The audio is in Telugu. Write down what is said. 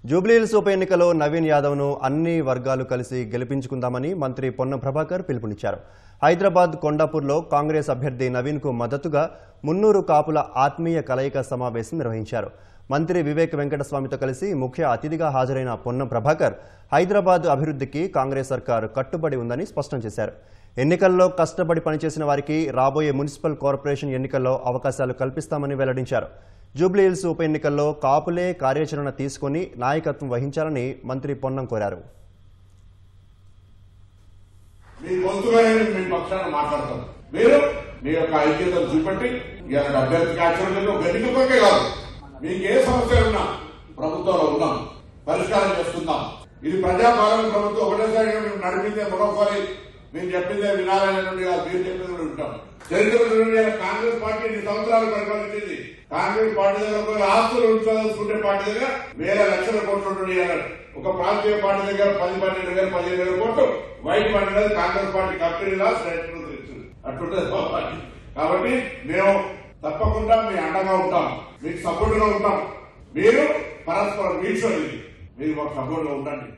జూబ్లీహిల్స్ ఉప ఎన్నికలో నవీన్ యాదవ్ను అన్ని వర్గాలు కలిసి గెలిపించుకుందామని మంత్రి పొన్నం ప్రభాకర్ పిలుపునిచ్చారు. హైదరాబాద్ కొండాపూర్లో కాంగ్రెస్ అభ్యర్థి నవీన్కు మద్దతుగా మున్నూరు కాపుల ఆత్మీయ కలయిక సమావేశం నిర్వహించారు. మంత్రి వివేక్ వెంకటస్వామితో కలిసి ముఖ్య అతిథిగా హాజరైన పొన్నం ప్రభాకర్ హైదరాబాద్ అభివృద్ధికి కాంగ్రెస్ సర్కారు కట్టుబడి ఉందని స్పష్టం చేశారు. ఎన్నికల్లో కష్టపడి పనిచేసిన వారికి రాబోయే మున్సిపల్ కార్పొరేషన్ ఎన్నికల్లో అవకాశాలు కల్పిస్తామని వెల్లడించారు. జూబ్లీహిల్స్ ఉప ఎన్నికల్లో కాపులే కార్యాచరణ తీసుకుని నాయకత్వం వహించాలని మంత్రి పొన్నం కోరారు. మీకే సమస్యలున్నా ప్రభుత్వంలో ఉన్నాం, పరిష్కారం చేస్తున్నాం. ఇది ప్రజాపాలన ప్రభుత్వం ఒకటేసారి మేము నడిపిందే మరొకరి మేము చెప్పిందే వినాలనేటువంటి మీరు చెప్పింది కూడా ఉంటాం. చరిత్ర కాంగ్రెస్ పార్టీ 2 సంవత్సరాలు పరిపాలించింది. కాంగ్రెస్ పార్టీ దగ్గర ఆస్తులు ఉంచుకునే పార్టీ దగ్గర వేల లక్షల కోట్లు ఉంటున్నాయి. ఒక ప్రాంతీయ పార్టీ దగ్గర 10-12,000-15,000 కోట్లు, వైట్ పార్టీ దగ్గర కాంగ్రెస్ పార్టీ కంపెనీ అట్లుంటుంది. కాబట్టి మేము తప్పకుండా మీ అండగా ఉంటాం, మీకు సపోర్ట్ గా ఉంటాం. మీరు పరస్పరం మీరు మాకు సపోర్ట్ గా ఉండండి.